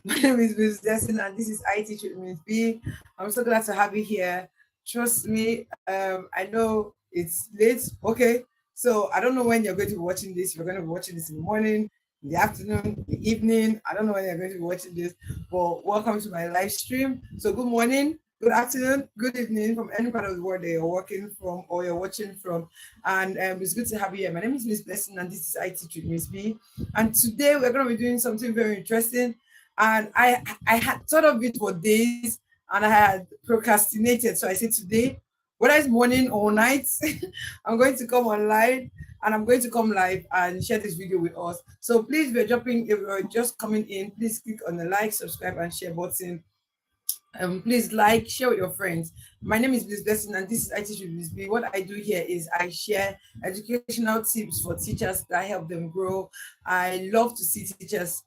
My name is Miss Destin, and this is IT Treatment B. I'm so glad to have you here. Trust me, I know it's late. Okay, so I don't know when you're going to be watching this. You're going to be watching this in the morning, in the afternoon, the evening. I don't know when you're going to be watching this, but welcome to my live stream. So good morning, good afternoon, good evening from any part of the world that you're working from or you're watching from. And it's good to have you here. My name is Miss Blessing, and this is IT Treatment B. And today we're going to be doing something very interesting, and I had thought of it for days and I had procrastinated. So I said today, whether it's morning or night, I'm going to come online and I'm going to come live and share this video with us. So please, if you're just coming in, please click on the like, subscribe, and share button. Please like, share with your friends. My name is Bliss Blessing, and this is I Teach with Bliss B. What I do here is I share educational tips for teachers that help them grow. I love to see teachers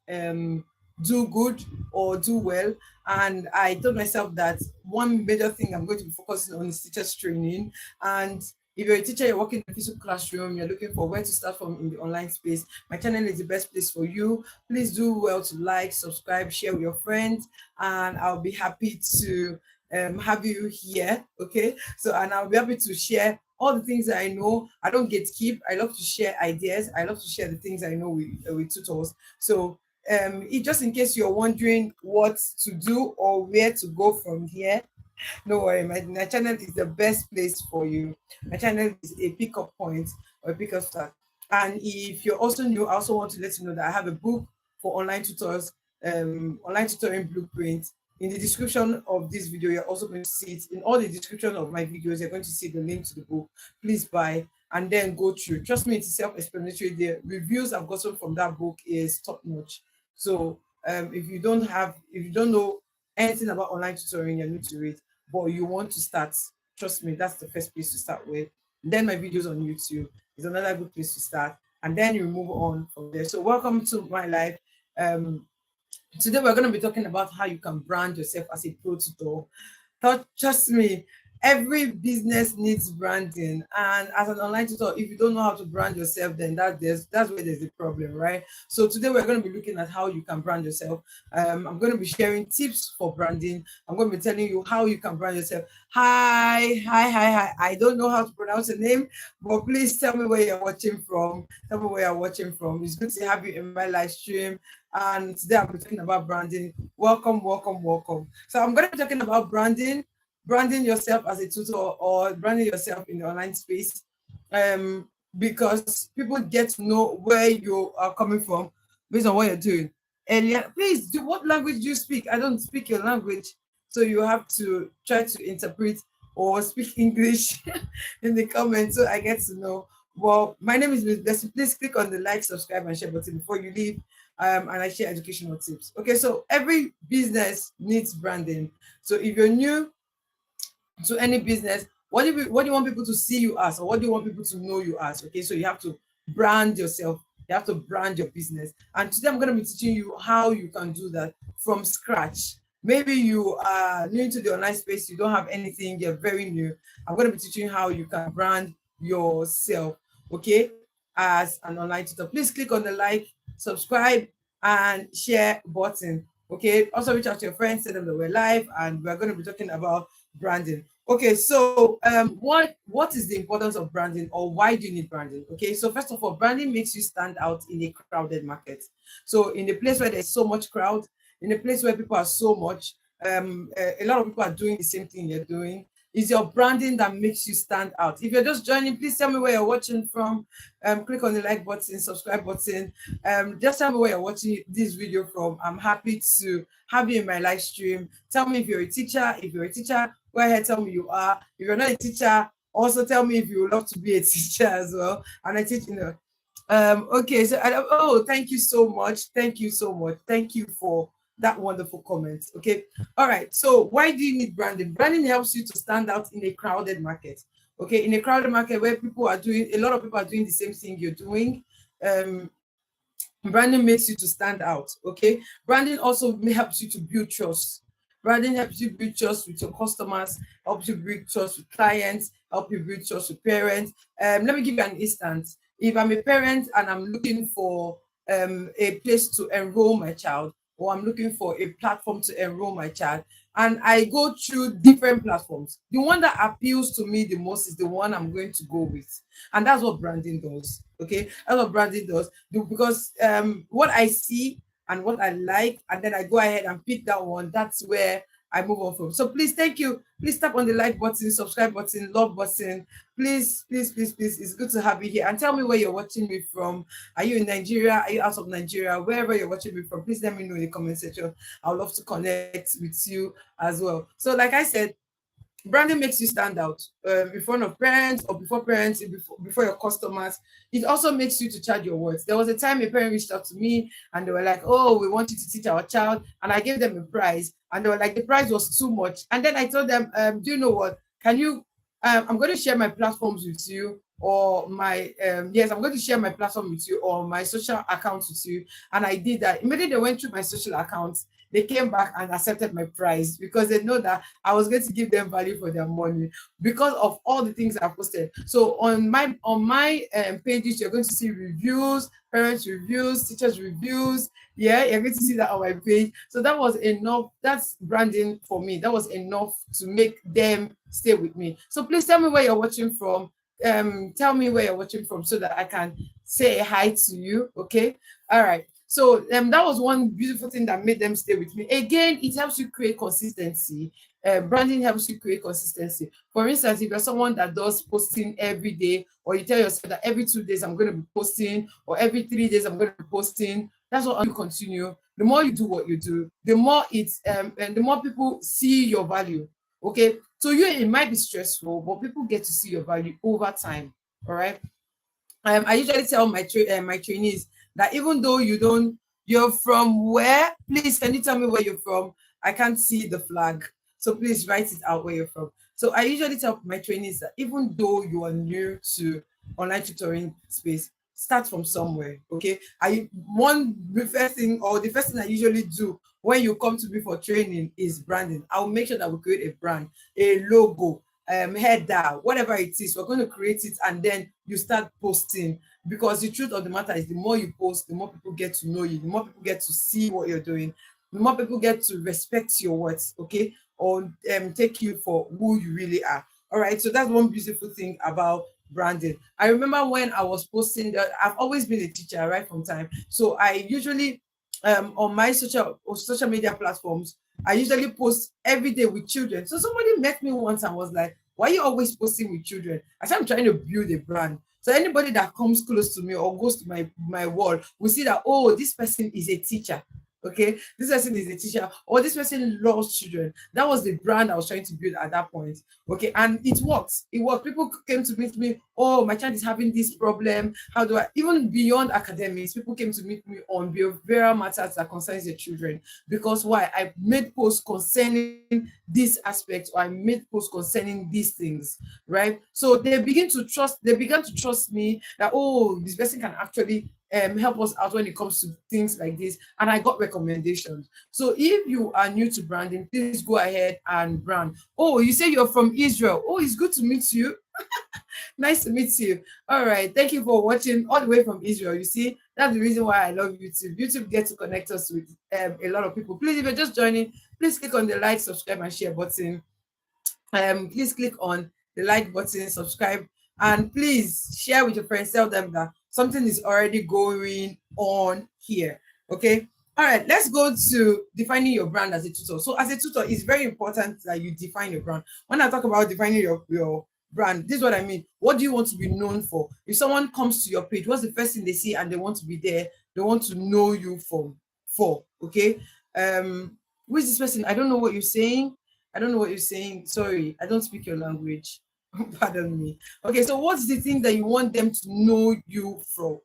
do good or do well, and I told myself that one major thing I'm going to be focusing on is teachers training. And if you're a teacher, you're working in a physical classroom, you're looking for where to start from in the online space, my channel is the best place for you. Please do well to like, subscribe, share with your friends, and I'll be happy to have you here. Okay, so and I'll be happy to share all the things that I know. I don't gatekeep. I love to share ideas. I love to share the things I know with tutors. So just in case you're wondering what to do or where to go from here, no worry, my channel is the best place for you. My channel is a pickup point or a pickup start. And if you're also new, I also want to let you know that I have a book for online tutors, online tutoring blueprint. In the description of this video, you're also going to see it. In all the description of my videos, you're going to see the link to the book. Please buy and then go through. Trust me, it's self-explanatory. The reviews I've gotten from that book is top notch. So if you don't know anything about online tutoring, you're new to it, but you want to start, trust me, that's the first place to start with. Then my videos on YouTube is another good place to start, and then you move on from there. So welcome to my life. Um, Today we're going to be talking about how you can brand yourself as a pro tutor. Trust me, every business needs branding, and as an online tutor, if you don't know how to brand yourself, then that's where there's a problem, right? So today we're going to be looking at how you can brand yourself. I'm going to be sharing tips for branding. I'm going to be telling you how you can brand yourself. Hi. I don't know how to pronounce your name, but please tell me where you're watching from. Tell me where you're watching from. It's good to have you in my live stream. And today I'll be talking about branding. Welcome. So I'm going to be talking about branding yourself as a tutor or branding yourself in the online space, because people get to know where you are coming from based on what you're doing. And yeah, please do, what language do you speak? I don't speak your language, so you have to try to interpret or speak English in the comments so I get to know. Well, my name is Miss Blessing. Please click on the like, subscribe, and share button before you leave. And I share educational tips. Okay, so every business needs branding. So if you're new to any business, what do you want people to see you as, or what do you want people to know you as? Okay, so you have to brand yourself. You have to brand your business. And today I'm going to be teaching you how you can do that from scratch. Maybe you are new to the online space, you don't have anything, you're very new. I'm going to be teaching you how you can brand yourself, okay, as an online tutor. Please click on the like, subscribe, and share button. Okay, also reach out to your friends, tell them that we're live and we're going to be talking about branding. Okay, so what is the importance of branding, or why do you need branding? Okay, so first of all, branding makes you stand out in a crowded market. So in a place where there's so much crowd, in a place where people are so much, a lot of people are doing the same thing you're doing. Is your branding that makes you stand out. If you're just joining, please tell me where you're watching from. Click on the like button, subscribe button. Just tell me where you're watching this video from. I'm happy to have you in my live stream. Tell me if you're a teacher. If you're a teacher, go ahead, tell me you are. If you're not a teacher, also tell me if you would love to be a teacher as well. And I teach, okay, so thank you so much. Thank you so much. Thank you for that wonderful comment. Okay, all right. So why do you need branding? Branding helps you to stand out in a crowded market. Okay, in a crowded market where a lot of people are doing the same thing you're doing. Branding makes you to stand out. Okay, branding also helps you to build trust. Branding helps you build trust with your customers, helps you build trust with clients, help you build trust with parents. Let me give you an instance. If I'm a parent and I'm looking for a place to enroll my child, or I'm looking for a platform to enroll my child, and I go through different platforms, the one that appeals to me the most is the one I'm going to go with. And that's what branding does. Okay, that's what branding does. Because what I see and what I like, and then I go ahead and pick that one. That's where I move on from. So please, thank you. Please tap on the like button, subscribe button, love button. Please, please, please, please. It's good to have you here. And tell me where you're watching me from. Are you in Nigeria? Are you out of Nigeria? Wherever you're watching me from, please let me know in the comment section. I'd love to connect with you as well. So, like I said, branding makes you stand out in front of parents, or before parents, before your customers. It also makes you to charge your words. There was a time a parent reached out to me and they were like, oh, we want you to teach our child, and I gave them a prize, and they were like, the prize was too much. And then I told them, do you know what, can you I'm going to share my platforms with you, or my yes, I'm going to share my platform with you, or my social accounts with you. And I did that. Immediately they went through my social accounts, they came back and accepted my prize, because they know that I was going to give them value for their money because of all the things I posted. So on my pages, you're going to see reviews, parents reviews, teachers reviews. Yeah, you're going to see that on my page. So that was enough. That's branding for me. That was enough to make them stay with me. So please tell me where you're watching from. Tell me where you're watching from so that I can say hi to you. Okay. All right. So that was one beautiful thing that made them stay with me. Again, it helps you create consistency. Branding helps you create consistency. For instance, if you're someone that does posting every day, or you tell yourself that every 2 days I'm going to be posting, or every 3 days I'm going to be posting, that's what you continue. The more you do what you do, the more it's and the more people see your value. Okay, so you, it might be stressful, but people get to see your value over time. All right. I usually tell my trainees that even though you're from where, please can you tell me where you're from? I can't see the flag, so please write it out where you're from. So I usually tell my trainees that even though you are new to online tutoring space, start from somewhere. Okay, the first thing, or the first thing I usually do when you come to me for training is branding. I'll make sure that we create a brand, a logo, header, whatever it is, we're going to create it, and then you start posting. Because the truth of the matter is, the more you post, the more people get to know you, the more people get to see what you're doing, the more people get to respect your words, okay, or take you for who you really are. All right, so that's one beautiful thing about branding. I remember when I was posting that I've always been a teacher right from time, so I usually on my social media platforms, I usually post every day with children. So somebody met me once and was like, why are you always posting with children? I said, I'm trying to build a brand. So anybody that comes close to me or goes to my wall will see that, oh, this person is a teacher. Okay, this person is a teacher, or this person loves children. That was the brand I was trying to build at that point. Okay, and it worked. It worked. People came to meet me. Oh, my child is having this problem. How do I, even beyond academics, people came to meet me on behavioral matters that concerns the children. Because why? I made posts concerning this aspect, or I made posts concerning these things, right? So they began to trust me that, oh, this person can actually help us out when it comes to things like this. And I got recommendations. So if you are new to branding, please go ahead and brand. Oh, you say you're from Israel. Oh, it's good to meet you. Nice to meet you. All right. Thank you for watching all the way from Israel. You see, that's the reason why I love YouTube. YouTube gets to connect us with a lot of people. Please, if you're just joining, please click on the like, subscribe, and share button. Please click on the like button, subscribe, and please share with your friends. Tell them that something is already going on here. Okay. All right, let's go to defining your brand as a tutor. So as a tutor, it's very important that you define your brand. When I talk about defining your brand, this is what I mean. What do you want to be known for? If someone comes to your page, what's the first thing they see and they want to be there? They want to know you for. Okay. Who is this person? I don't know what you're saying. I don't know what you're saying. Sorry, I don't speak your language. Pardon me. Okay, so what's the thing that you want them to know you from?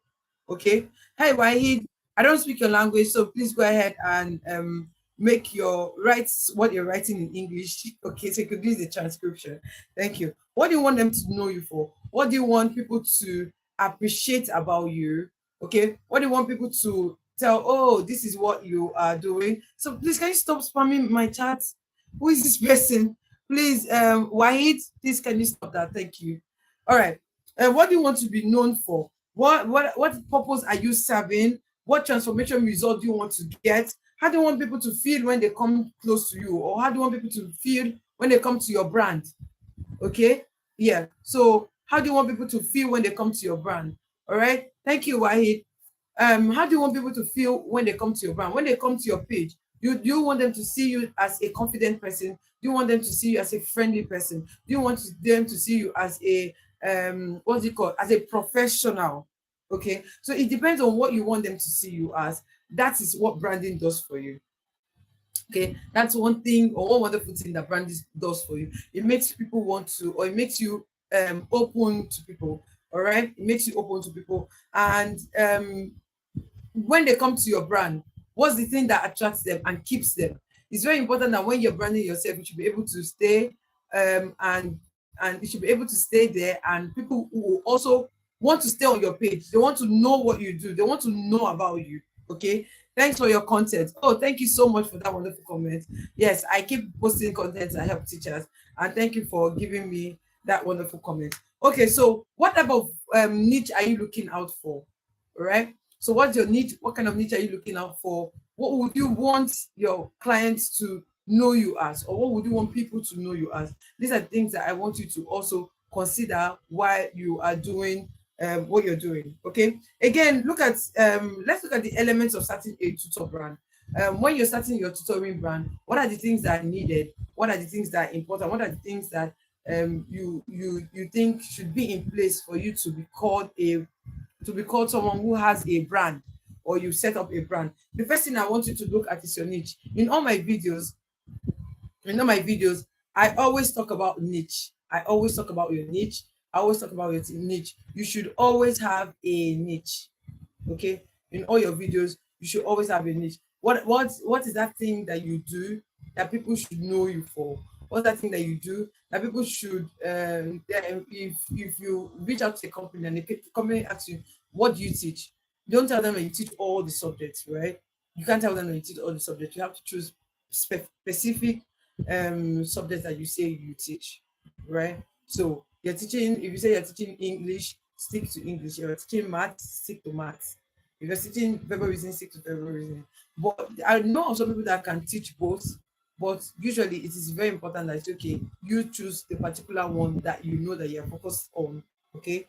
Okay. Hi, Wahid. I don't speak your language, so please go ahead and make your writes what you're writing in English. Okay, so you could use the transcription. Thank you. What do you want them to know you for? What do you want people to appreciate about you? Okay. What do you want people to tell? Oh, this is what you are doing. So please, can you stop spamming my chat? Who is this person? Please, Wahid, please can you stop that? Thank you. All right. What do you want to be known for? What purpose are you serving? What transformation result do you want to get? How do you want people to feel when they come close to you? Or how do you want people to feel when they come to your brand? Okay, yeah. So how do you want people to feel when they come to your brand? All right, thank you, Wahid. How do you want people to feel when they come to your brand? When they come to your page, do you want them to see you as a confident person? Do you want them to see you as a friendly person? Do you want them to see you as a what's it called, as a professional? Okay, so it depends on what you want them to see you as. That is what branding does for you. Okay, that's one thing, or one wonderful thing that branding does for you. It makes people want to, or it makes you open to people. All right, it makes you open to people. And when they come to your brand, what's the thing that attracts them and keeps them? It's very important that when you're branding yourself, you should be able to stay, and you should be able to stay there, and people who will also want to stay on your page. They want to know what you do. They want to know about you. Okay. Thanks for your content. Oh, thank you so much for that wonderful comment. Yes, I keep posting content. I help teachers, and thank you for giving me that wonderful comment. Okay, so what type of niche are you looking out for? All right. So what's your niche? What kind of niche are you looking out for? What would you want your clients to know you as, or what would you want people to know you as? These are things that I want you to also consider while you are doing what you're doing. Okay. Again, let's look at the elements of starting a tutor brand. When you're starting your tutoring brand, what are the things that are needed? What are the things that are important? What are the things that you think should be in place for you to be called someone who has a brand, or you set up a brand? The first thing I want you to look at is your niche. In all my videos, I always talk about niche. I always talk about your niche. I always talk about your niche. You should always have a niche. Okay, in all your videos, you should always have a niche. What is that thing that you do that people should know you for? What's that thing that you do that people should if you reach out to a company and the company asks you, what do you teach? Don't tell them that you teach all the subjects, right? You can't tell them that you teach all the subjects. You have to choose specific subjects that you say you teach, right? So you're teaching, if you say you're teaching English, stick to English. You're teaching math, stick to math. If you're teaching verbal reasoning, stick to verbal reasoning. But I know of some people that can teach both, but usually it is very important that it's okay, you choose the particular one that you know that you're focused on. Okay.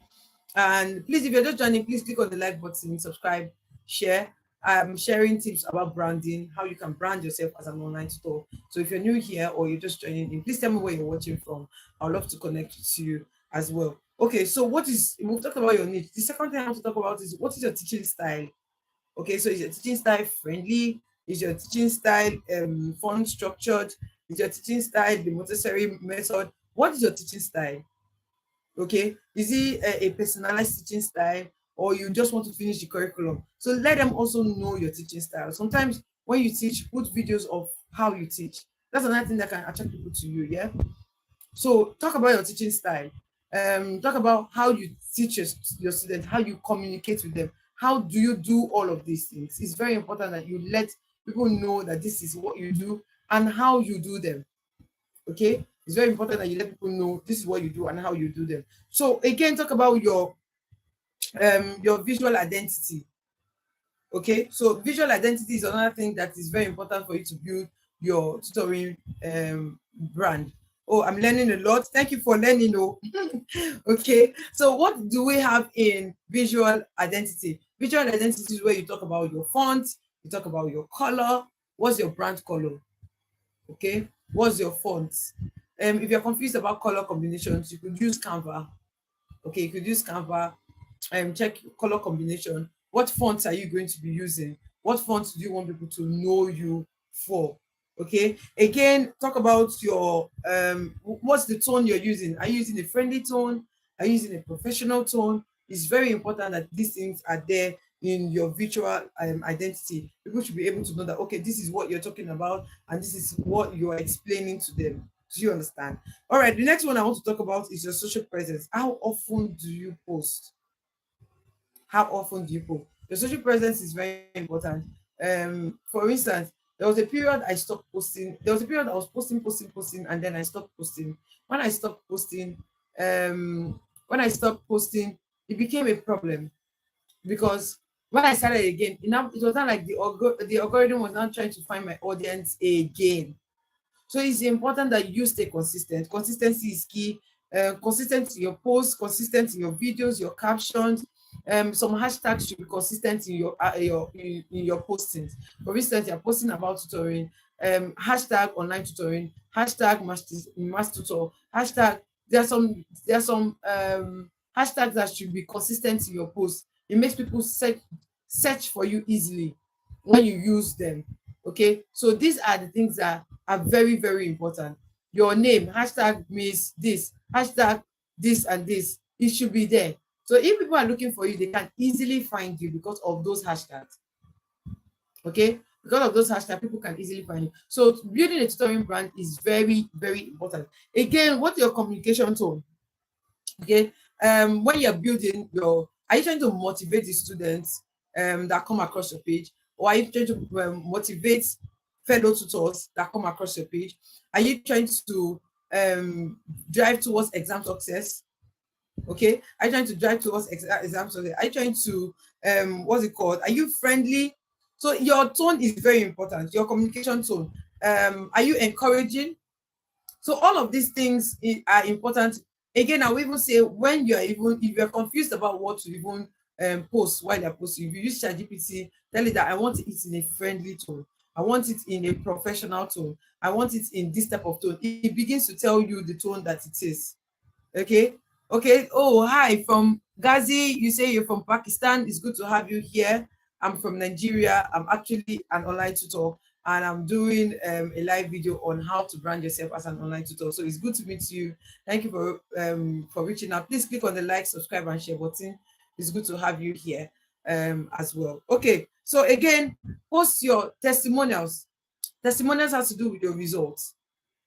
And please, if you're just joining, please click on the like button, subscribe, share. I'm sharing tips about branding, how you can brand yourself as an online tutor. So if you're new here or you're just joining in, please tell me where you're watching from. I'd love to connect to you as well. Okay, so we've talked about your niche. The second thing I want to talk about is, what is your teaching style? Okay, so is your teaching style friendly? Is your teaching style fun structured? Is your teaching style the Montessori method? What is your teaching style? Okay, is it a personalized teaching style, or you just want to finish the curriculum? So let them also know your teaching style. Sometimes when you teach, put videos of how you teach. That's another thing that can attract people to you. Yeah, so talk about your teaching style. Talk about how you teach your students, how you communicate with them. How do you do all of these things? It's very important that you let people know that this is what you do and how you do them. Okay, it's very important that you let people know this is what you do and how you do them. So again, talk about your visual identity. Okay, so visual identity is another thing that is very important for you to build your tutoring brand. Oh, I'm learning a lot. Thank you for learning. Oh, okay. So what do we have in visual identity? Visual identity is where you talk about your font, you talk about your color. What's your brand color? Okay, what's your font? If you're confused about color combinations, you could use Canva. Okay, you could use Canva. Check color combination. What fonts are you going to be using? What fonts do you want people to know you for? Okay, again, talk about your what's the tone you're using. Are you using a friendly tone? Are you using a professional tone? It's very important that these things are there in your visual identity. People should be able to know that, okay, this is what you're talking about and this is what you're explaining to them. Do you understand? All right, the next one I want to talk about is your social presence. How often do you post? How often do you post? Your social presence is very important. For instance, there was a period I stopped posting. There was a period I was posting, and then I stopped posting. When I stopped posting, when I stopped posting, it became a problem because when I started again, it was not like the algorithm was not trying to find my audience again. So it's important that you stay consistent. Consistency is key. Consistent in your posts, consistent in your videos, your captions. Some hashtags should be consistent in your postings. For instance, you're posting about tutoring, hashtag online tutoring, hashtag master tutor, hashtag. There are some hashtags that should be consistent in your post. It makes people search for you easily when you use them. Okay, so these are the things that are very, very important. Your name, hashtag means this, hashtag this and this, it should be there. So if people are looking for you, they can easily find you because of those hashtags. Okay, because of those hashtags, people can easily find you. So building a tutoring brand is very, very important. Again, what's your communication tone? Okay, when you're building your, are you trying to motivate the students that come across your page, or are you trying to motivate fellow tutors that come across your page? Are you trying to drive towards exam success? Okay, are you trying to drive towards exam success? Are you trying to what's it called, are you friendly? So your tone is very important, your communication tone. Are you encouraging? So all of these things are important. Again, I will even say, when you're even, if you're confused about what to even post while you're posting, if you use ChatGPT, tell it that I want it in a friendly tone, I want it in a professional tone, I want it in this type of tone. It begins to tell you the tone that it is. Okay. Okay. Oh, hi from Ghazi. You say you're from Pakistan. It's good to have you here. I'm from Nigeria. I'm actually an online tutor, and I'm doing a live video on how to brand yourself as an online tutor. So it's good to meet you. Thank you for reaching out. Please click on the like, subscribe, and share button. It's good to have you here as well. Okay. So again, post your testimonials. Testimonials has to do with your results.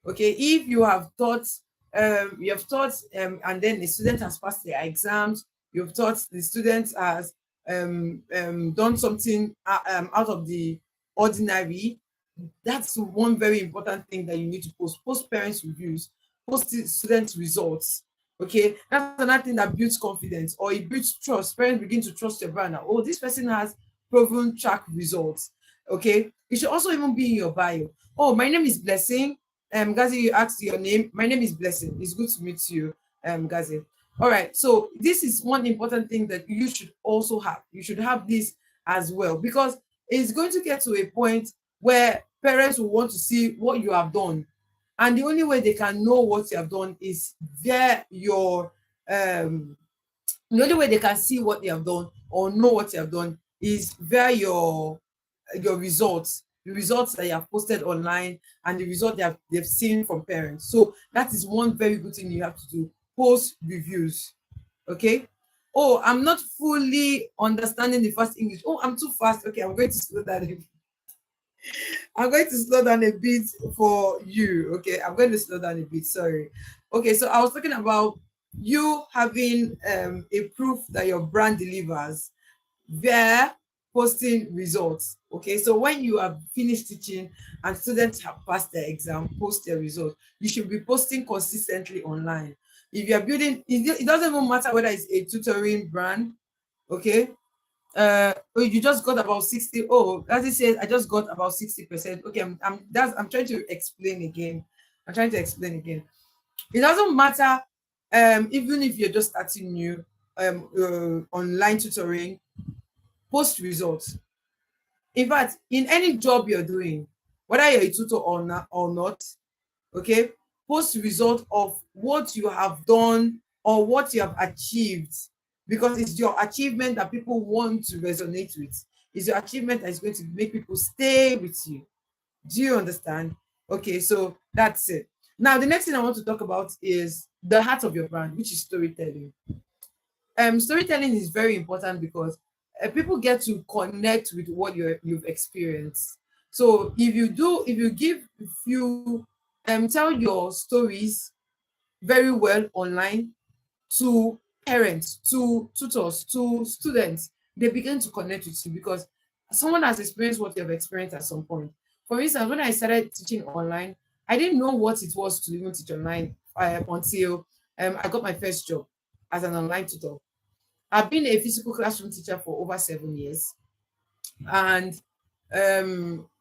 Okay, if you have taught and then the student has passed their exams, you've taught the student has done something out of the ordinary, that's one very important thing that you need to post parents reviews, post students results. Okay, that's another thing that builds confidence, or it builds trust. Parents begin to trust your brand. Oh, this person has proven track results. Okay, it should also even be in your bio. Oh, my name is Blessing. Gazi, you asked your name. My name is Blessing. It's good to meet you, Gazi. All right, so this is one important thing that you should also have. You should have this as well, because it's going to get to a point where parents will want to see what you have done, and the only way they can know what you have done is via your the only way they can see what they have done or know what you have done is via your results, the results that you have posted online, and the result they've seen from parents. So that is one very good thing you have to do: post reviews. Okay. Oh, I'm not fully understanding the first English. Oh, I'm too fast. Okay, I'm going to slow down a bit. I'm going to slow down a bit for you. Okay, I'm going to slow down a bit. Sorry. Okay, so I was talking about you having a proof that your brand delivers via posting results. Okay, so when you have finished teaching and students have passed their exam, post their results, you should be posting consistently online. If you are building, it doesn't even matter whether it's a tutoring brand. Okay, oh, you just got about 60. Oh, as it says, I just got about 60%. Okay, I'm trying to explain again. I'm trying to explain again. It doesn't matter, even if you're just starting new online tutoring, post results. In fact, in any job you're doing, whether you're a tutor or not, okay, post result of what you have done or what you have achieved, because it's your achievement that people want to resonate with. It's your achievement that is going to make people stay with you. Do you understand? Okay, so that's it. Now the next thing I want to talk about is the heart of your brand, which is storytelling. Storytelling is very important because people get to connect with what you've experienced. So if you give, if you tell your stories very well online to parents, to tutors, to students, they begin to connect with you because someone has experienced what you've experienced at some point. For instance, when I started teaching online, I didn't know what it was to even teach online until I got my first job as an online tutor. I've been a physical classroom teacher for over 7 years, and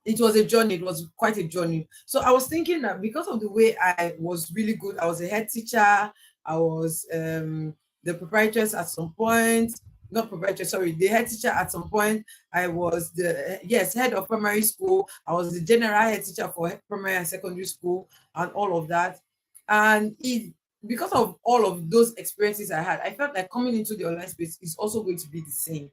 it was a journey. It was quite a journey. So I was thinking that because of the way I was really good, I was a head teacher, I was the proprietress at some point, not proprietress, sorry, the head teacher at some point. I was the, yes, head of primary school. I was the general head teacher for primary and secondary school and all of that. And because of all of those experiences I had, I felt like coming into the online space is also going to be the same,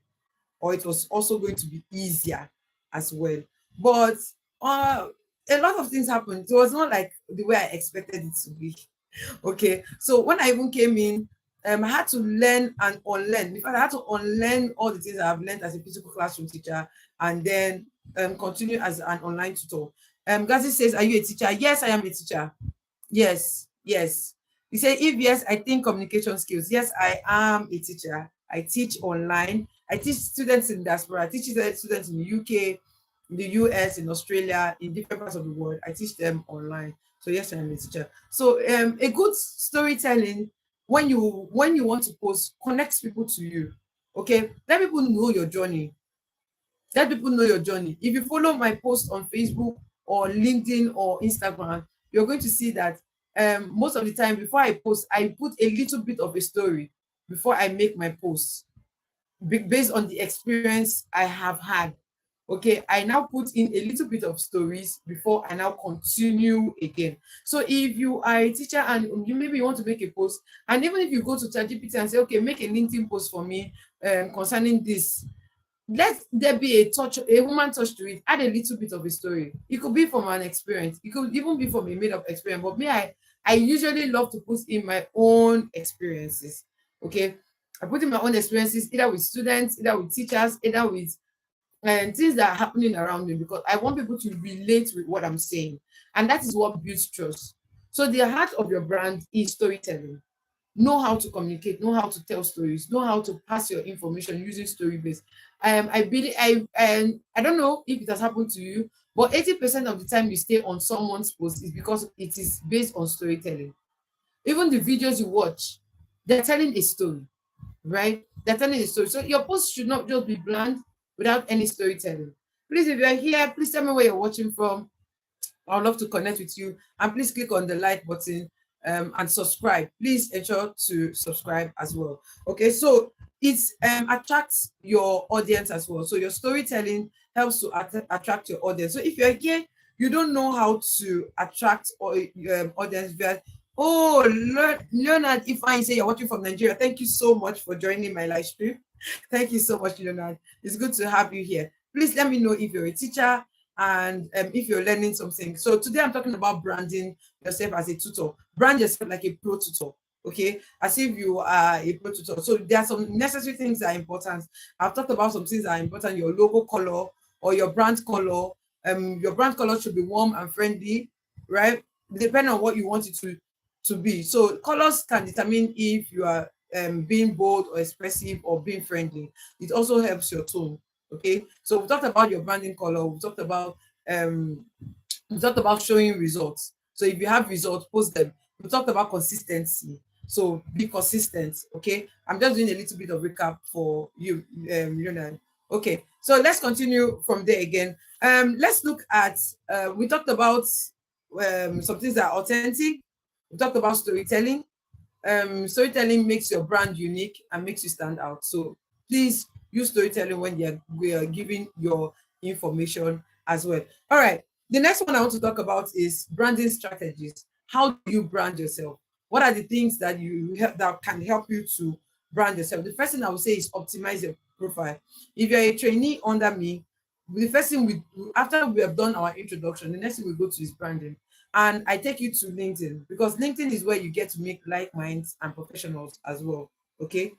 or it was also going to be easier as well. But uh, a lot of things happened. It was not like the way I expected it to be. Okay, so when I even came in, I had to learn and unlearn. In fact, I had to unlearn all the things I've learned as a physical classroom teacher, and then continue as an online tutor. Gazi says, "Are you a teacher?" Yes, I am a teacher. Yes, yes. You say, if yes, I think communication skills. Yes, I am a teacher. I teach online. I teach students in diaspora. I teach students in the UK, in the US, in Australia, in different parts of the world. I teach them online. So yes, I am a teacher. So a good storytelling, when you want to post, connects people to you. Okay, let people know your journey. Let people know your journey. If you follow my post on Facebook or LinkedIn or Instagram, you're going to see that most of the time before I post, I put a little bit of a story before I make my post, based on the experience I have had. Okay, I now put in a little bit of stories before I now continue again. So if you are a teacher and you maybe want to make a post, and even if you go to ChatGPT and say, okay, make a LinkedIn post for me concerning this, let there be a touch, a woman touch to it. Add a little bit of a story. It could be from an experience. It could even be from a made up experience. But me, I usually love to put in my own experiences. Okay, I put in my own experiences, either with students, either with teachers, either with things that are happening around me, because I want people to relate with what I'm saying, and that is what builds trust. So the heart of your brand is storytelling. Know how to communicate, know how to tell stories, know how to pass your information using story based. I believe I don't know if it has happened to you, but 80% of the time you stay on someone's post is because it is based on storytelling. Even the videos you watch, they're telling a story, right? They're telling a story. So your post should not just be bland without any storytelling. Please, if you're here, please tell me where you're watching from. I'd love to connect with you. And please click on the like button and subscribe. Please ensure to subscribe as well. Okay, so it attracts your audience as well. So your storytelling helps to attract your audience. So if you're here, you don't know how to attract audience via, oh, Leonard, if I say you're watching from Nigeria, thank you so much for joining my live stream. Thank you so much, Leonard. It's good to have you here. Please let me know if you're a teacher, and if you're learning something. So today I'm talking about branding yourself as a tutor. Brand yourself like a pro tutor, okay? As if you are a pro tutor. So there are some necessary things that are important. I've talked about some things that are important: your logo color or your brand color. Your brand color should be warm and friendly, right? Depending on what you want it to be. So colors can determine if you are being bold or expressive or being friendly. It also helps your tone. Okay, so we talked about your branding color. Um we talked about showing results. So if you have results, post them. We talked about consistency. So be consistent. Okay, I'm just doing a little bit of recap for you, Leonard. Okay, so let's continue from there again. Let's look at we talked about some things that are authentic. We talked about storytelling. Storytelling makes your brand unique and makes you stand out. So please use storytelling when we are giving your information as well. All right. The next one I want to talk about is branding strategies. How do you brand yourself? What are the things that that can help you to brand yourself? The first thing I would say is optimize your profile. If you're a trainee under me, the first thing after we have done our introduction, the next thing we go to is branding. And I take you to LinkedIn, because LinkedIn is where you get to make like minds and professionals as well. Okay.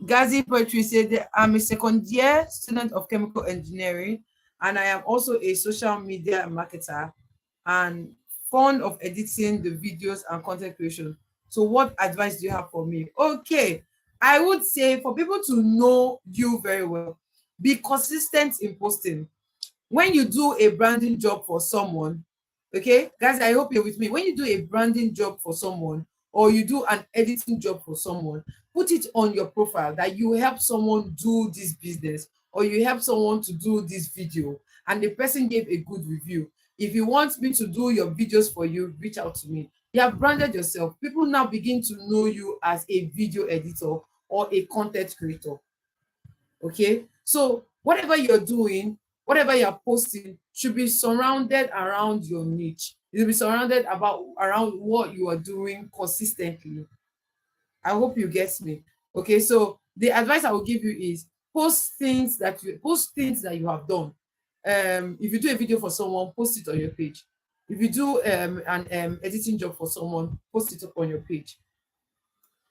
Gazi Poetry said that I'm a second year student of chemical engineering, and I am also a social media marketer and fond of editing the videos and content creation. So what advice do you have for me? Okay, I would say for people to know you very well, be consistent in posting. When you do a branding job for someone, okay, guys, I hope you're with me. When you do a branding job for someone, or you do an editing job for someone, put it on your profile that you help someone do this business, or you help someone to do this video, and the person gave a good review. If you want me to do your videos for you, reach out to me. You have branded yourself. People now begin to know you as a video editor or a content creator. Okay, so whatever you're doing, whatever you're posting should be surrounded around your niche. It will be surrounded around what you are doing consistently. I hope you get me. Okay, so the advice I will give you is post things that you have done. If you do a video for someone, post it on your page. If you do an editing job for someone, post it up on your page.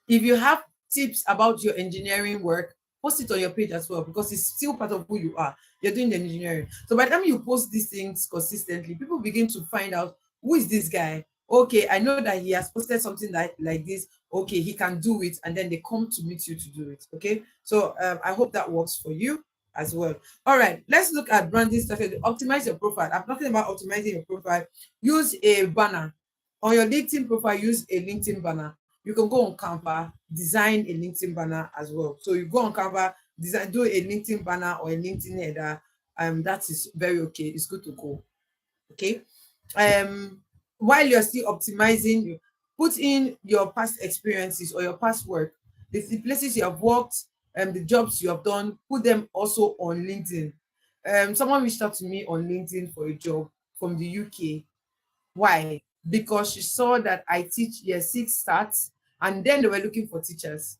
If you have tips about your engineering work, post it on your page as well, because it's still part of who you are. You're doing the engineering. So by the time you post these things consistently, people begin to find out, who is this guy? Okay, I know that he has posted something like this. Okay, he can do it. And then they come to meet you to do it. Okay, so I hope that works for you as well. All right, let's look at branding strategy. Optimize your profile. I'm talking about optimizing your profile. Use a banner. On your LinkedIn profile, use a LinkedIn banner. You can go on Canva, design a LinkedIn banner as well. So you go on Canva, do a LinkedIn banner or a LinkedIn header. That is very okay. It's good to go. Okay. While you're still optimizing, put in your past experiences or your past work, the places you have worked, the jobs you have done, put them also on LinkedIn. Someone reached out to me on LinkedIn for a job from the UK. Why? Because she saw that I teach year 6 stats, and then they were looking for teachers.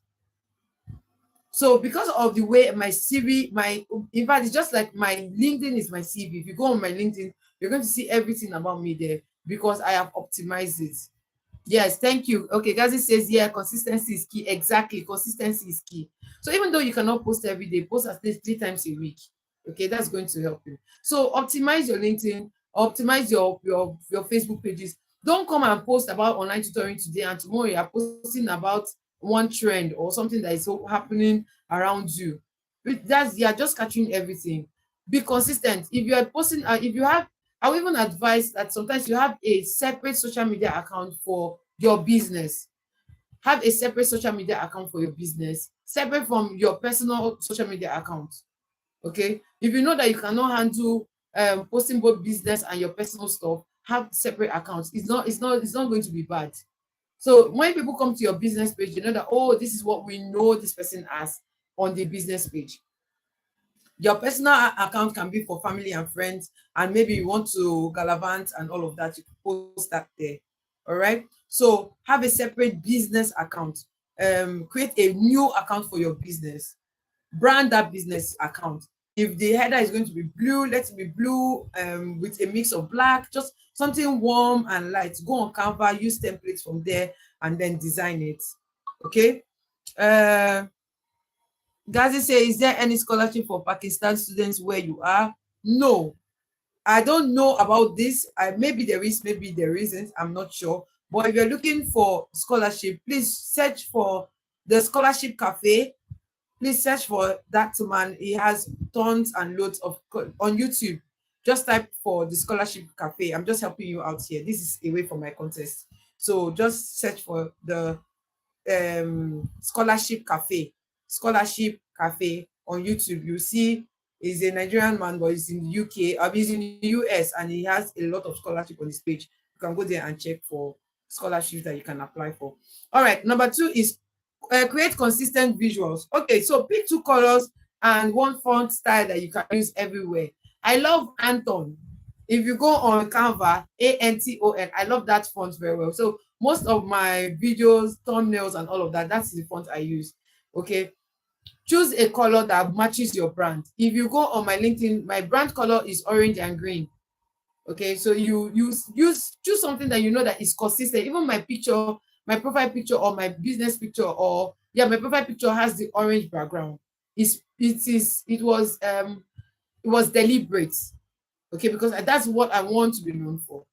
So because of the way my CV, in fact, it's just like my LinkedIn is my CV. If you go on my LinkedIn, you're going to see everything about me there because I have optimized it. Yes, thank you. Okay, Gazi says, yeah, consistency is key. Exactly, consistency is key. So even though you cannot post every day, post at least 3 times a week. Okay, that's going to help you. So optimize your LinkedIn, optimize your Facebook pages. Don't come and post about online tutoring today and tomorrow you are posting about one trend or something that is happening around you. You are just catching everything. Be consistent. If you are posting, if you have, I will even advise that sometimes you have a separate social media account for your business. Have a separate social media account for your business, separate from your personal social media account. Okay, if you know that you cannot handle posting both business and your personal stuff, have separate accounts. It's not going to be bad. So when people come to your business page, you know that, oh, this is what we know this person as on the business page. Your personal account can be for family and friends, and maybe you want to gallivant and all of that, you can post that there. All right, so have a separate business account. Create a new account for your business. Brand that business account. If the header is going to be blue, let it be blue with a mix of black, just something warm and light. Go on Canva, use templates from there, and then design it. Okay. Gazi say, is there any scholarship for Pakistan students where you are? No, I don't know about this. Maybe there is, maybe there isn't. I'm not sure. But if you're looking for scholarship, please search for the Scholarship Cafe. Please search for that man. He has tons and loads of on YouTube. Just type for the Scholarship Cafe. I'm just helping you out here. This is away from my contest. So just search for the Scholarship Cafe on YouTube. You see he's a Nigerian man, but he's in the UK, he's in the US, and he has a lot of scholarship on his page. You can go there and check for scholarships that you can apply for. All right, number 2 is create consistent visuals. Okay, so pick 2 colors and 1 font style that you can use everywhere. I love Anton. If you go on Canva, Anton, I love that font very well. So most of my videos, thumbnails, and all of that, that's the font I use. Okay, choose a color that matches your brand. If you go on my LinkedIn, my brand color is orange and green. Okay, so you choose something that you know that is consistent. Even my picture, my profile picture, or my business picture, or my profile picture has the orange background. It was deliberate. Okay, because that's what I want to be known for.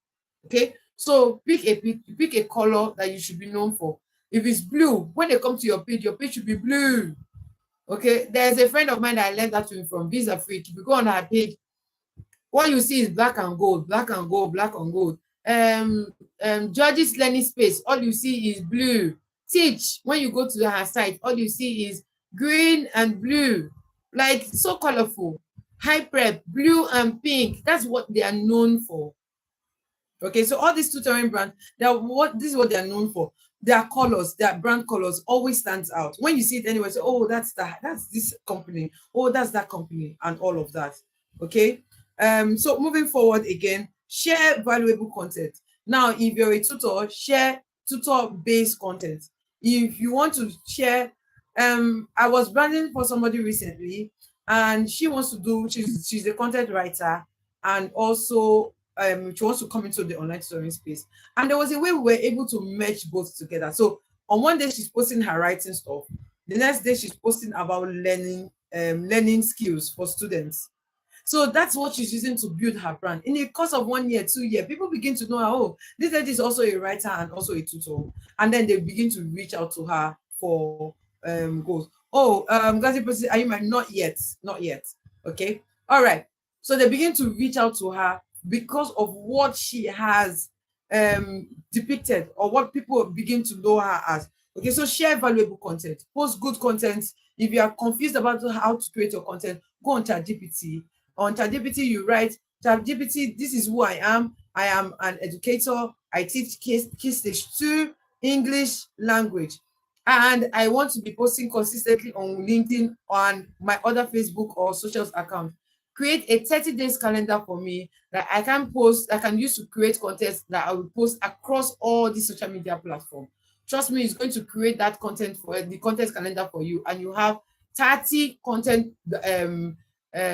Okay, so pick a color that you should be known for. If it's blue, when they come to your page should be blue. Okay, there's a friend of mine that I learned that from Visa Freak. If you go on her page, what you see is black and gold, black and gold, black and gold. George's learning space, all you see is blue. Teach, when you go to her site, all you see is green and blue, like so colorful. High prep, blue and pink. That's what they are known for. Okay, so all these tutoring brands, this is what they are known for. Their colors, their brand colors always stands out. When you see it anyway, say, oh, that's this company, oh, that's that company, and all of that. Okay. So moving forward again, share valuable content. Now, if you're a tutor, share tutor-based content. If you want to share, I was branding for somebody recently, and she wants to do, she's a content writer, and also she wants to come into the online tutoring space. And there was a way we were able to merge both together. So on one day she's posting her writing stuff. The next day she's posting about learning skills for students. So that's what she's using to build her brand. In the course of 1 year, 2 year, people begin to know her, oh, this lady is also a writer and also a tutor. And then they begin to reach out to her for goals. Oh, Gazi, are you married? Not yet. Not yet. Okay. All right. So they begin to reach out to her because of what she has depicted, or what people begin to know her as. Okay, so share valuable content, post good content. If you are confused about how to create your content, go on ChatGPT. On ChatGPT, you write, ChatGPT, this is who I am. I am an educator. I teach Key Stage 2 English language. And I want to be posting consistently on LinkedIn, on my other Facebook or socials account. Create a 30 days calendar for me that I can use to create content that I will post across all the social media platforms. Trust me, it's going to create that content for the content calendar for you, and you have 30 content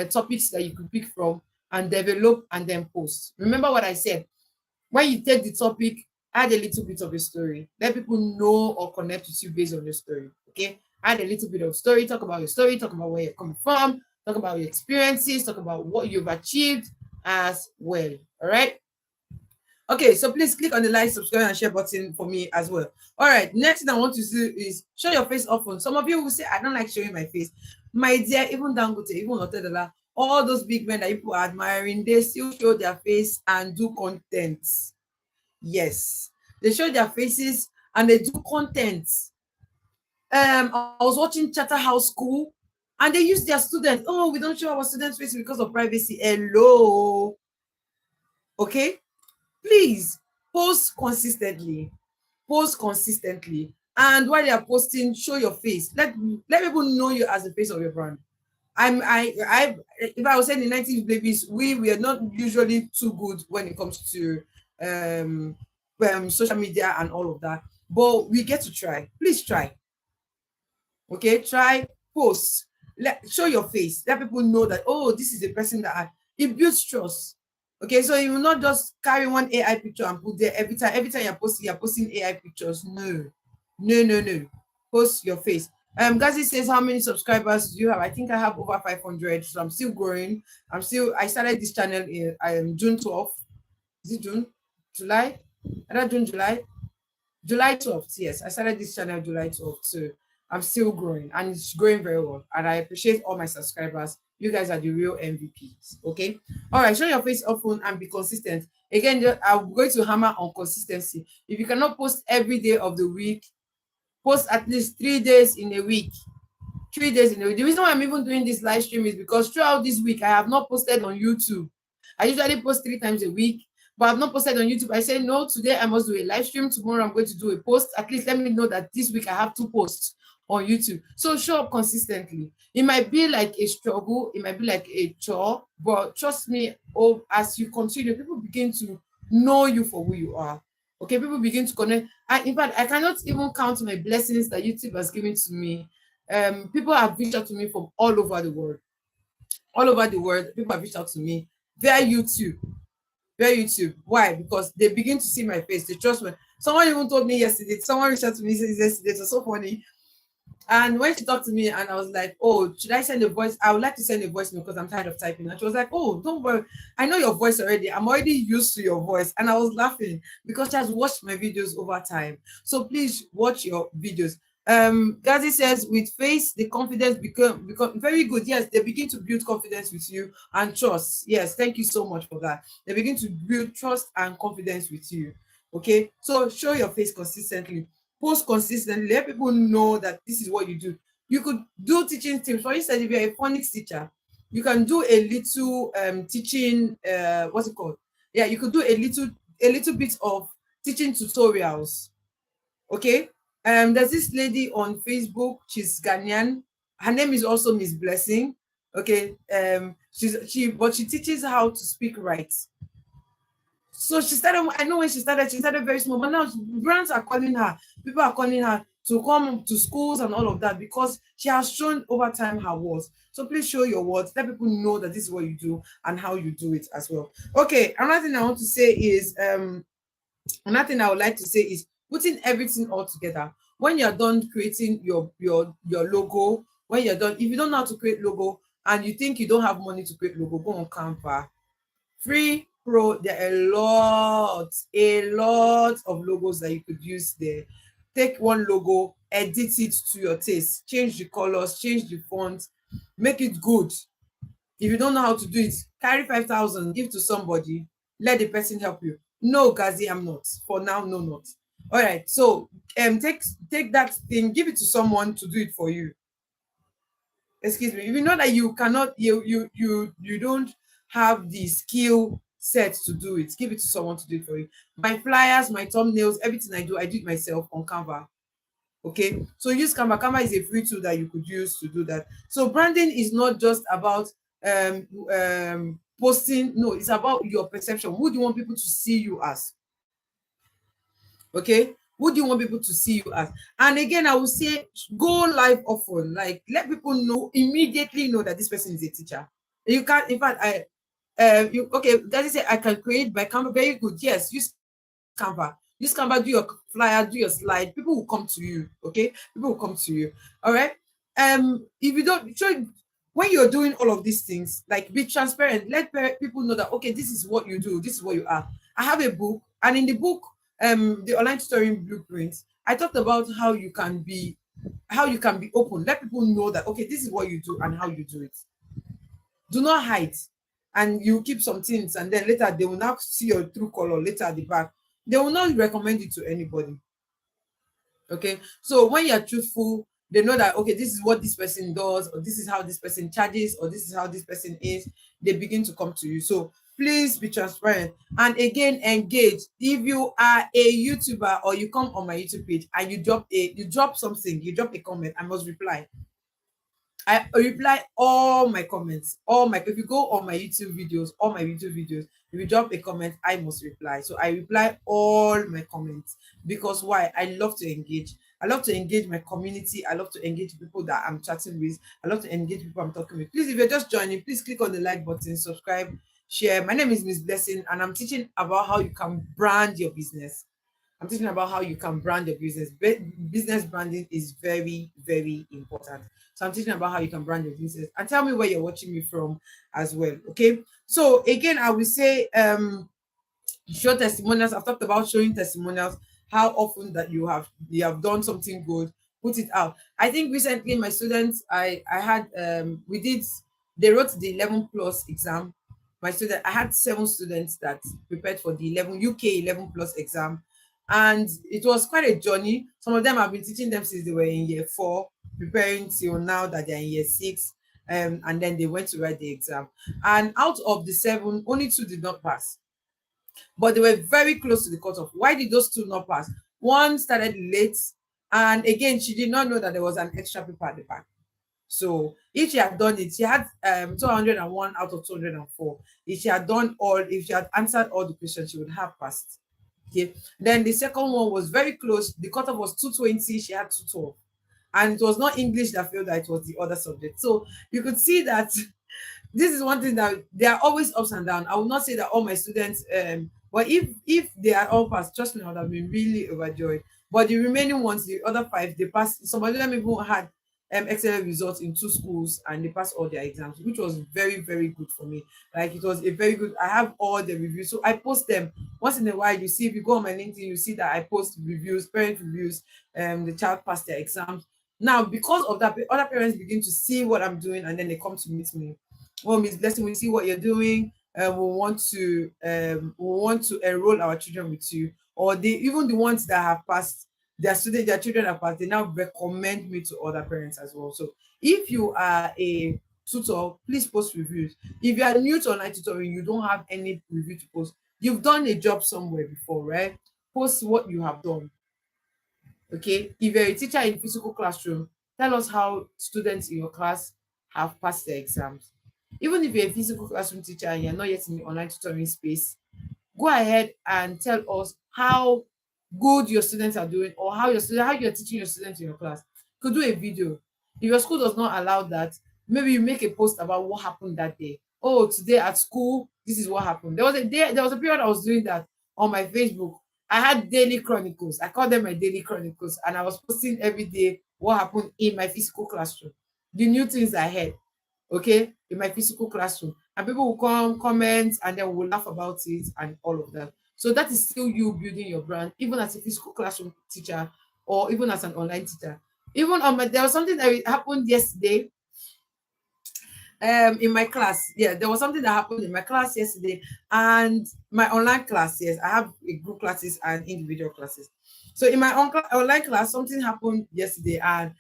topics that you could pick from and develop and then post. Remember what I said. When you take the topic, add a little bit of a story. Let people know or connect with you based on your story. Okay. Add a little bit of story, talk about your story, talk about where you're coming from, talk about your experiences, talk about what you've achieved as well. All right. Okay, so please click on the like, subscribe, and share button for me as well. All right, next thing I want to do is show your face often. Some of you will say, I don't like showing my face. My dear, even Dangote, even Otedola, all those big men that people are admiring, they still show their face and do content. Yes, they show their faces and they do content. I was watching Charterhouse School, and they use their students. Oh, we don't show our students' face because of privacy. Hello. Okay, please post consistently. Post consistently. And while they are posting, show your face. Let people know you as the face of your brand. If I was saying the 90s babies, we are not usually too good when it comes to social media and all of that. But we get to try. Please try. Okay, try, post, show your face. Let people know that, oh, this is the person it builds trust. Okay, so you will not just carry one AI picture and put there every time you're posting AI pictures. No. Post your face. Gazi says, how many subscribers do you have? I think I have over 500, so I'm still growing. I started this channel in June 12th. Is it June? July? July 12th, yes. I started this channel July 12th, so I'm still growing, and it's growing very well. And I appreciate all my subscribers. You guys are the real MVPs. Okay. All right. Show your face often and be consistent. Again, I'm going to hammer on consistency. If you cannot post every day of the week, post at least 3 days in a week. 3 days in a week. The reason why I'm even doing this live stream is because throughout this week, I have not posted on YouTube. I usually post 3 times a week, but I've not posted on YouTube. I say, no, today I must do a live stream. Tomorrow I'm going to do a post. At least let me know that this week I have 2 posts on YouTube. So show up consistently. It might be like a struggle, it might be like a chore, but trust me, as you continue, people begin to know you for who you are. Okay, people begin to connect. In fact, I cannot even count my blessings that YouTube has given to me. People have reached out to me from all over the world. All over the world, people have reached out to me via YouTube. Why? Because they begin to see my face. They trust me. Someone even told me yesterday. Someone reached out to me yesterday. It was so funny. And when she talked to me, and I was like, oh, should I send a voice? I would like to send a voice because I'm tired of typing. And she was like, oh, don't worry. I know your voice already. I'm already used to your voice. And I was laughing because she has watched my videos over time. So please watch your videos. Gazi says, with face, the confidence become very good. Yes, they begin to build confidence with you and trust. Yes, thank you so much for that. They begin to build trust and confidence with you. Okay, so show your face consistently, post consistently, let people know that this is what you do. You could do teaching tips. For instance, if you're a phonics teacher, you can do a little teaching, what's it called? Yeah, you could do a little bit of teaching tutorials. Okay. There's this lady on Facebook, she's Ghanaian. Her name is also Miss Blessing. Okay. She teaches how to speak right. So she started, I know when she started very small, but now brands are calling her, people are calling her to come to schools and all of that because she has shown over time her worth. So please show your worth. Let people know that this is what you do and how you do it as well. Okay, another thing I want to say is another thing I would like to say is putting everything all together. When you're done creating your logo, when you're done, if you don't know how to create logo and you think you don't have money to create logo, go on Canva. Free Pro, there are a lot of logos that you could use there. Take one logo, edit it to your taste, change the colors, change the font, make it good. If you don't know how to do it, carry 5,000, give to somebody, let the person help you. No, Gazi, I'm not. For now, no, not. All right. So take that thing, give it to someone to do it for you. Excuse me. If you know that you cannot, you don't have the skill set to do it, give it to someone to do it for you. My flyers, my thumbnails, everything I do it myself on Canva. Okay, so use Canva. Canva is a free tool that you could use to do that. So branding is not just about posting. No, it's about your perception. Who do you want people to see you as? Okay, who do you want people to see you as? And again, I will say go live often. Like, let people know, immediately know that this person is a teacher. You can't, in fact, you okay, that is it. I can create by Canva. Very good. Yes, use Canva. Use Canva, do your flyer, do your slide. People will come to you. Okay, people will come to you. All right. If you don't show, when you're doing all of these things, like, be transparent. Let people know that, okay, this is what you do. This is what you are. I have a book, and in the book, the online tutoring blueprint, I talked about how you can be open. Let people know that, okay, this is what you do and how you do it. Do not hide. And you keep some things, and then later they will now see your true color later at the back. They will not recommend it to anybody. Okay, so when you're truthful, they know that, okay, this is what this person does, or this is how this person charges, or this is how this person is. They begin to come to you. So please be transparent, and again, engage. If you are a YouTuber or you come on my YouTube page and you drop something, you drop a comment, I must reply. I reply all my comments, if you go on my YouTube videos, if you drop a comment, I must reply. So I reply all my comments, because why? I love to engage. I love to engage my community. I love to engage people that I'm chatting with. I love to engage people I'm talking with. Please, if you're just joining, please click on the like button, subscribe, share. My name is Miss Blessing, and I'm teaching about how you can brand your business. I'm teaching about how you can brand your business. Business branding is very, very important. So I'm teaching about how you can brand your business. And tell me where you're watching me from as well. Okay. So again, I will say show testimonials. I've talked about showing testimonials, how often that you have done something good, put it out. I think recently my students, I had they wrote the 11 plus exam. I had 7 students that prepared for the 11 UK 11 plus exam, and it was quite a journey. Some of them have been teaching them since they were in year 4, preparing till now that they're in year 6. And then they went to write the exam, and out of the 7, only 2 did not pass, but they were very close to the cutoff. Why did those 2 not pass? One started late, and again, she did not know that there was an extra paper at the back. So if she had done it, she had 201 out of 204. If she had answered all the questions, she would have passed. Okay. Then the second one was very close. The cutoff was 220. She had 212. And it was not English that failed, that it was the other subject. So you could see that this is one thing that there are always ups and downs. I will not say that all my students, but if they are all passed, trust me, I would have been really overjoyed. But the remaining ones, the other 5, they passed. Some of them even had excellent results in 2 schools, and they passed all their exams, which was very, very good for me. Like, it was a very good. I have all the reviews, so I post them once in a while. You see, if you go on my LinkedIn, you see that I post reviews, parent reviews. The child passed their exams. Now, because of that, other parents begin to see what I'm doing, and then they come to meet me. Oh, Miss Blessing, we see what you're doing. We want to enroll our children with you. Or they, even the ones that have passed, their children have passed, they now recommend me to other parents as well. So if you are a tutor, please post reviews. If you are new to online tutoring, you don't have any review to post. You've done a job somewhere before, right? Post what you have done. Okay, if you're a teacher in physical classroom, tell us how students in your class have passed their exams. Even if you're a physical classroom teacher and you're not yet in the online tutoring space, go ahead and tell us how good your students are doing, or how you're teaching your students in your class. You could do a video. If your school does not allow that, maybe you make a post about what happened that day. Oh, today at school, this is what happened. There was a period I was doing that on my Facebook. I had daily chronicles. I called them my daily chronicles, and I was posting every day what happened in my physical classroom, the new things I had, okay, in my physical classroom. And people will come, comment, and then we'll laugh about it and all of that. So that is still you building your brand, even as a physical classroom teacher, or even as an online teacher. Even on there was something that happened yesterday in my class. Yeah, there was something that happened in my class yesterday, and my online class. Yes, I have a group classes and individual classes. So in my online class, something happened yesterday, and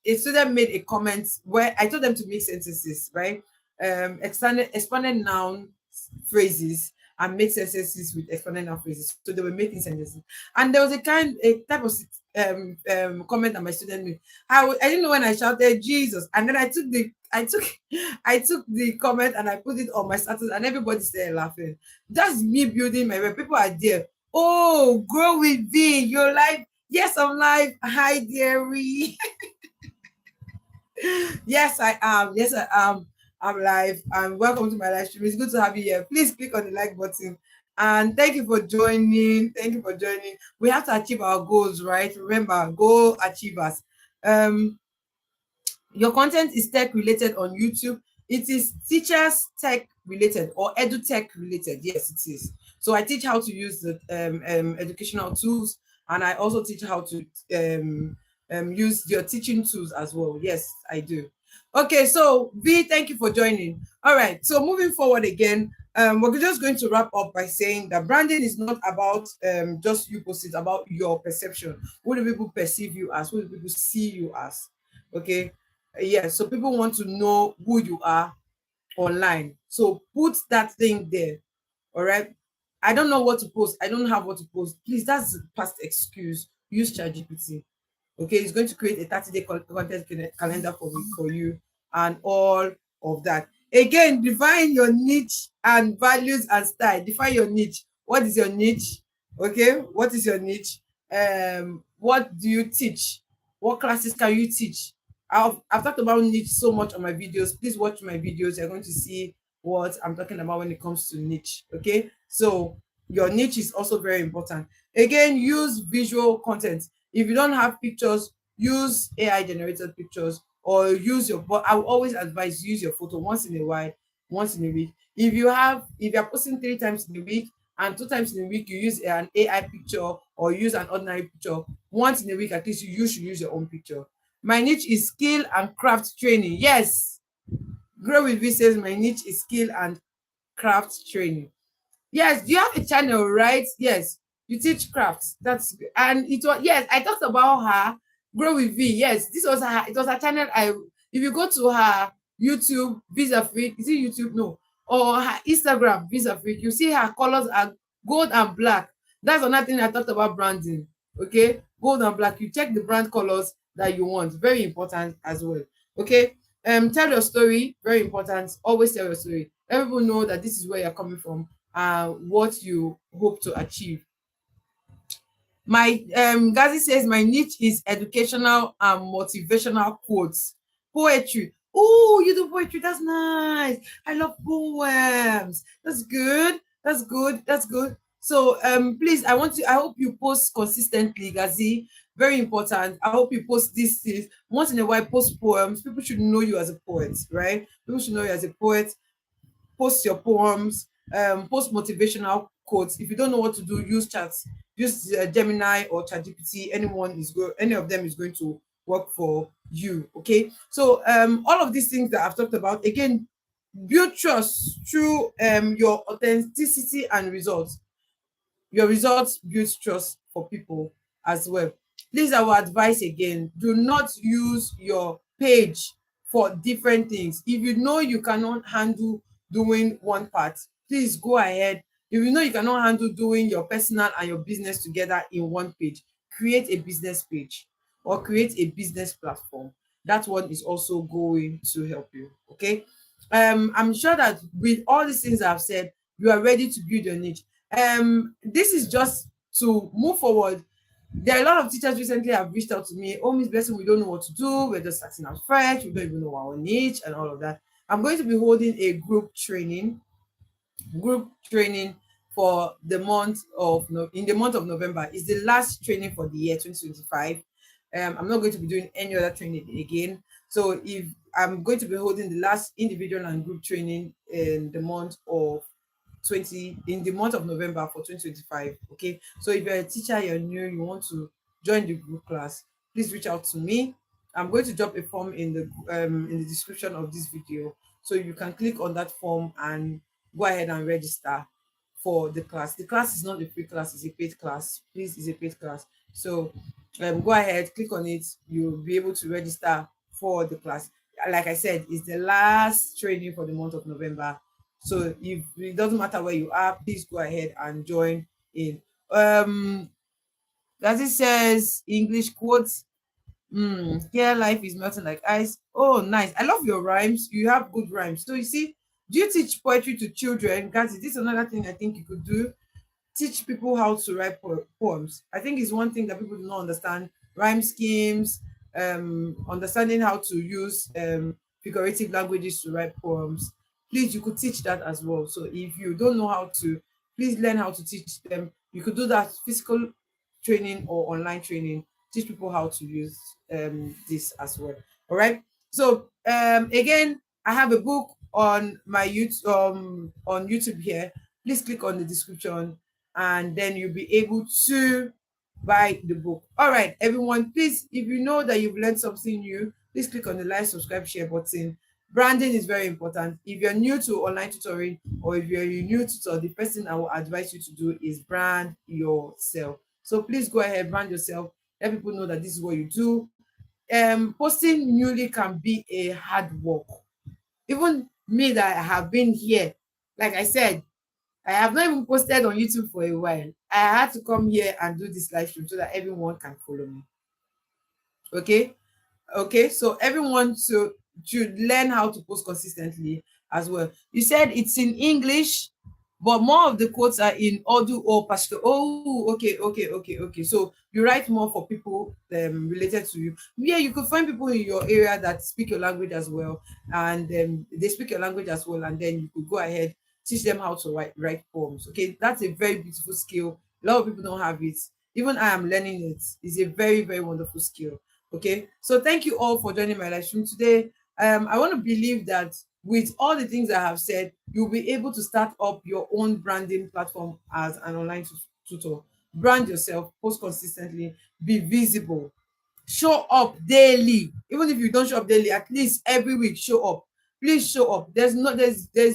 a student made a comment where I told them to make sentences, right? Expanded noun phrases, and make sentences with expanded noun phrases. So they were making sentences, and there was a type of comment that my student made. I didn't know when I shouted Jesus, and then I took the comment and I put it on my status, and everybody started laughing. That's me building my web. People are there. Oh, grow with me. You're live. Yes, I'm live. Hi, dearie. Yes, I am. Yes, I am. I'm live. And welcome to my live stream. It's good to have you here. Please click on the like button. And thank you for joining. Thank you for joining. We have to achieve our goals, right? Remember, goal achievers. Your content is tech related on YouTube. It is teachers tech related or edu tech related. Yes, it is. So I teach how to use the educational tools, and I also teach how to use your teaching tools as well. Yes, I do. Okay, so V, thank you for joining. All right, so moving forward again, we're just going to wrap up by saying that branding is not about just you post, it's about your perception. Who do people perceive you as? Who do people see you as? Okay, yeah, so people want to know who you are online, so put that thing there. All right, I don't know what to post, I don't have what to post, please, that's past excuse. Use ChatGPT. Okay, it's going to create a 30-day content calendar for you, and all of that. Again, define your niche and values and style. Define your niche. What is your niche? Okay, what is your niche? What do you teach? What classes can you teach? I've talked about niche so much on my videos. Please watch my videos. You're going to see what I'm talking about when it comes to niche. Okay, so your niche is also very important. Again, use visual content. If you don't have pictures, use AI generated pictures, or use your, but I will always advise use your photo once in a while, once in a week. If you're posting 3 times in a week, and 2 times in a week you use an AI picture or use an ordinary picture, once in a week at least you should use your own picture. My niche is skill and craft training. Yes, Grow with V says my niche is skill and craft training. Yes, you have a channel, right? Yes, you teach crafts. That's good. And it was, yes, I talked about her, Grow with V. Yes, this was her, it was her channel. If you go to her YouTube, Visa Freak, is it YouTube? No. Or her Instagram, Visa Freak, you see her colors are gold and black. That's another thing I talked about branding. Okay, gold and black. You check the brand colors that you want. Very important as well. Okay. Tell your story, very important. Always tell your story. Let people know that this is where you're coming from, what you hope to achieve. My Gazi says my niche is educational and motivational quotes. Poetry. Oh, you do poetry. That's nice. I love poems. That's good. That's good. That's good. So please, I hope you post consistently, Gazi. Very important. I hope you post these things once in a while. Post poems. People should know you as a poet, right? People should know you as a poet. Post your poems, post motivational quotes. If you don't know what to do, use chats, use Gemini or ChatGPT. Any of them is going to work for you. Okay, so all of these things that I've talked about, again, build trust through your authenticity and results. Your results build trust for people as well. Please, our advice again, do not use your page for different things. If you know you cannot handle doing one part, please go ahead. If you know you cannot handle doing your personal and your business together in one page, create a business page or create a business platform. That one is also going to help you. Okay. I'm sure that with all these things I've said, you are ready to build your niche. This is just to move forward. There are a lot of teachers recently have reached out to me. Oh, Miss Blessing, we don't know what to do. We're just starting out fresh. We don't even know our niche and all of that. I'm going to be holding a group training for the month of in the month of November. Is the last training for the year 2025. I'm not going to be doing any other training again. So if I'm going to be holding the last individual and group training in the month of November for 2025. Okay. So if you're a teacher, you're new, you want to join the group class, please reach out to me. I'm going to drop a form in the description of this video. So you can click on that form and go ahead and register for the class. The class is not a free class, it's a paid class. Please, it's a paid class. So go ahead, click on it. You'll be able to register for the class. Like I said, it's the last training for the month of November. So if it doesn't matter where you are, please go ahead and join in. As it says, English quotes, here life is melting like ice. Oh, nice. I love your rhymes. You have good rhymes. So you see, do you teach poetry to children? Guys, is this another thing I think you could do? Teach people how to write poems. I think is one thing that people do not understand. Rhyme schemes, understanding how to use figurative languages to write poems. Please, you could teach that as well. So if you don't know how to, please learn how to teach them. You could do that physical training or online training. Teach people how to use this as well. All right. So again, I have a book on my on YouTube here. Please click on the description and then you'll be able to buy the book. All right, everyone, please, if you know that you've learned something new, please click on the like, subscribe, share button. Branding is very important. If you're new to online tutoring or if you're a new tutor, the first thing I will advise you to do is brand yourself. So please go ahead, brand yourself. Let people know that this is what you do. Posting newly can be a hard work. Even me that I have been here, like I said, I have not even posted on YouTube for a while. I had to come here and do this live stream so that everyone can follow me. Okay. Okay, so everyone should learn how to post consistently as well. You said it's in English, but more of the quotes are in Urdu or Pashto. Oh, okay. So you write more for people related to you. Yeah, you could find people in your area that speak your language as well, and they speak your language as well, and then you could go ahead, teach them how to write poems. Okay, that's a very beautiful skill. A lot of people don't have it. Even I am learning it. It's a very, very wonderful skill. Okay, so thank you all for joining my live stream today. I want to believe that with all the things I have said, you'll be able to start up your own branding platform as an online tutor. Brand yourself, post consistently, be visible, show up daily. Even if you don't show up daily, at least every week show up. Please show up. There's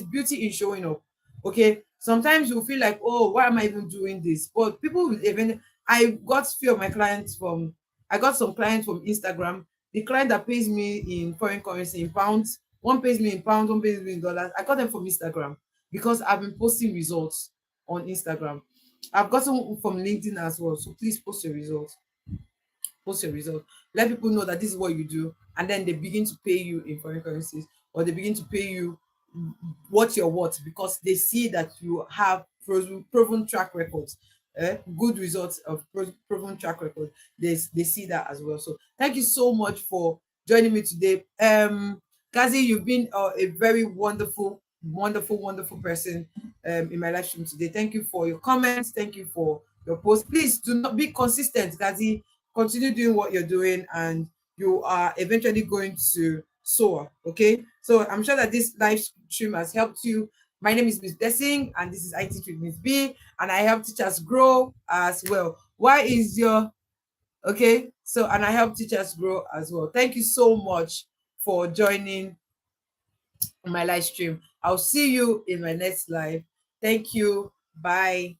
beauty in showing up. Okay, sometimes you feel like, oh, why am I even doing this? But people will even, I got some clients from Instagram. The client that pays me in foreign currency, in pounds, one pays me in pounds, one pays me in dollars. I got them from Instagram because I've been posting results on Instagram. I've gotten from LinkedIn as well. So please post your results. Post your results. Let people know that this is what you do, and then they begin to pay you in foreign currencies, or they begin to pay you what you're worth because they see that you have proven track records, good results of proven track record. They see that as well. So thank you so much for joining me today. Kazi, you've been a very wonderful person. in my live stream today. Thank you for your comments. Thank you for your post. Please do not be consistent, Gazi. Continue doing what you're doing, and you are eventually going to soar. Okay. So I'm sure that this live stream has helped you. My name is Miss Blessing, and this is IT with Miss B, and I help teachers grow as well. Why is your okay? So, and I help teachers grow as well. Thank you so much for joining my live stream. I'll see you in my next live. Thank you. Bye.